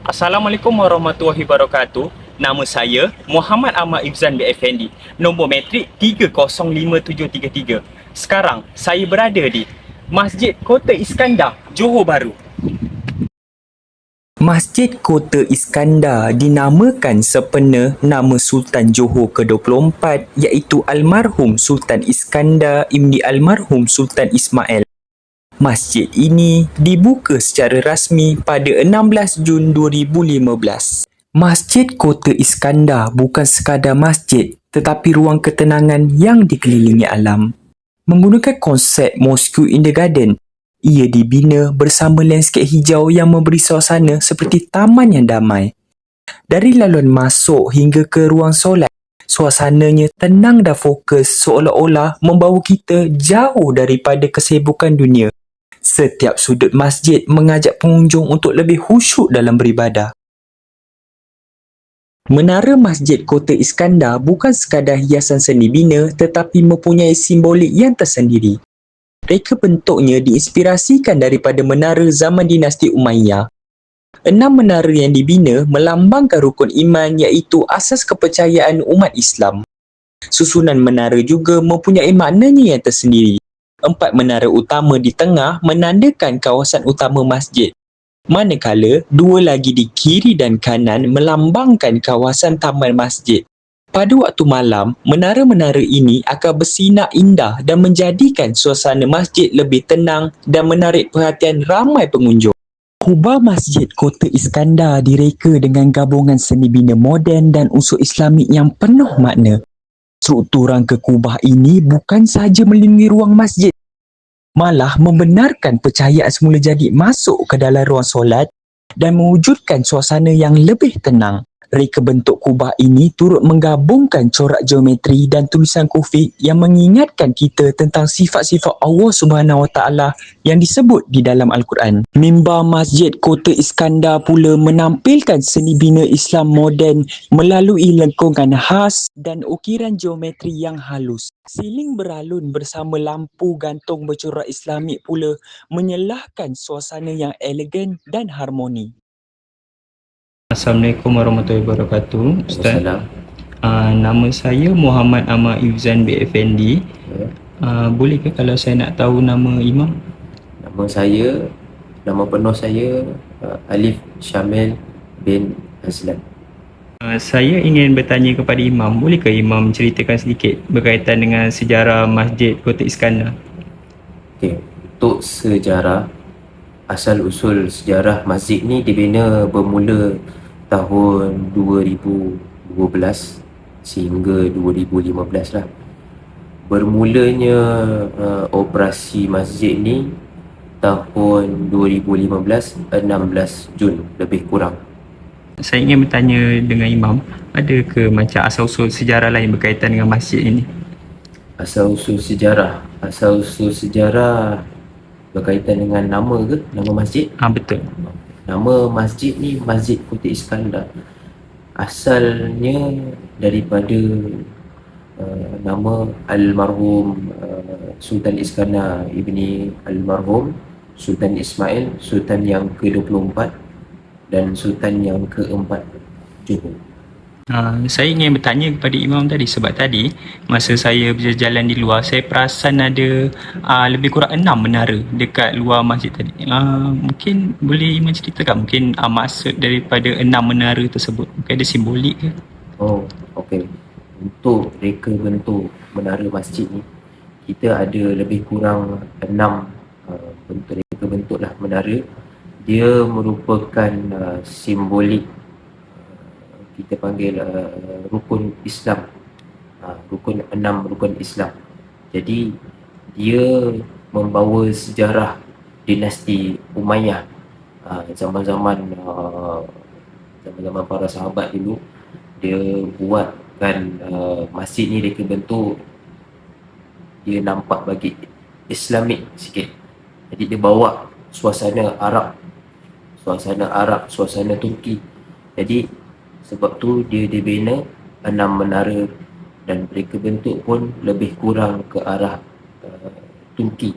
Assalamualaikum warahmatullahi wabarakatuh. Nama saya Muhammad Ahmad Ifzan bin Effendi. Nombor matrik 305733. Sekarang saya berada di Masjid Kota Iskandar, Johor Bahru. Masjid Kota Iskandar dinamakan sempena nama Sultan Johor ke-24 iaitu almarhum Sultan Iskandar Ibni almarhum Sultan Ismail. Masjid ini dibuka secara rasmi pada 16 Jun 2015. Masjid Kota Iskandar bukan sekadar masjid tetapi ruang ketenangan yang dikelilingi alam. Menggunakan konsep Mosque in the Garden, ia dibina bersama landscape hijau yang memberi suasana seperti taman yang damai. Dari laluan masuk hingga ke ruang solat, suasananya tenang dan fokus seolah-olah membawa kita jauh daripada kesibukan dunia. Setiap sudut masjid mengajak pengunjung untuk lebih khusyuk dalam beribadah. Menara Masjid Kota Iskandar bukan sekadar hiasan seni bina tetapi mempunyai simbolik yang tersendiri. Reka bentuknya diinspirasikan daripada menara zaman dinasti Umayyah. 6 menara yang dibina melambangkan rukun iman iaitu asas kepercayaan umat Islam. Susunan menara juga mempunyai maknanya yang tersendiri. 4 menara utama di tengah menandakan kawasan utama masjid. Manakala 2 lagi di kiri dan kanan melambangkan kawasan taman masjid. Pada waktu malam, menara-menara ini akan bersinar indah dan menjadikan suasana masjid lebih tenang dan menarik perhatian ramai pengunjung. Kubah Masjid Kota Iskandar direka dengan gabungan seni bina moden dan unsur Islamik yang penuh makna. Struktur rangka kubah ini bukan sahaja melindungi ruang masjid, malah membenarkan percayaan semula jadi masuk ke dalam ruang solat dan mewujudkan suasana yang lebih tenang. Reka bentuk kubah ini turut menggabungkan corak geometri dan tulisan kufik yang mengingatkan kita tentang sifat-sifat Allah Subhanahu Wa Taala yang disebut di dalam Al-Quran. Mimbar Masjid Kota Iskandar pula menampilkan seni bina Islam moden melalui lengkungan khas dan ukiran geometri yang halus. Siling beralun bersama lampu gantung bercorak Islamik pula menyelahkan suasana yang elegan dan harmoni. Assalamualaikum warahmatullahi wabarakatuh, Ustaz. Nama saya Muhammad Ahmad Ifzan bin Effendi. Bolehkah kalau saya nak tahu nama imam? Nama penuh saya Alif Syamil bin Azlan. Saya ingin bertanya kepada imam, bolehkah imam ceritakan sedikit berkaitan dengan sejarah Masjid Kota Iskandar? Okey, untuk sejarah, asal-usul sejarah masjid ni dibina bermula tahun 2012 sehingga 2015 lah. Bermulanya operasi masjid ni tahun 2015, 16 Jun lebih kurang. Saya ingin bertanya dengan imam, ada ke macam asal-usul sejarah lain berkaitan dengan masjid ini? Asal-usul sejarah berkaitan dengan nama ke? Nama masjid? Betul. Nama masjid ni Masjid Kota Iskandar. Asalnya daripada nama almarhum Sultan Iskandar Ibni almarhum Sultan Ismail, Sultan yang ke-24 dan Sultan yang ke-4 Johor. Saya ingin bertanya kepada imam tadi sebab tadi masa saya berjalan di luar saya perasan ada lebih kurang 6 menara dekat luar masjid tadi. Mungkin boleh imam ceritakan mungkin maksud daripada 6 menara tersebut, mungkin ada simbolik ke? Okey. Untuk reka bentuk menara masjid ni kita ada lebih kurang 6 bentuk reka bentuk lah menara. Dia merupakan simbolik kita panggil rukun Islam, rukun 6 rukun Islam. Jadi dia membawa sejarah dinasti Umayyah, zaman-zaman para sahabat dulu. Dia buatkan masjid ni reka bentuk dia nampak bagi Islamik sikit. Jadi dia bawa suasana Arab, suasana Turki. Jadi sebab tu dia dibina 6 menara dan reka bentuk pun lebih kurang ke arah Turki.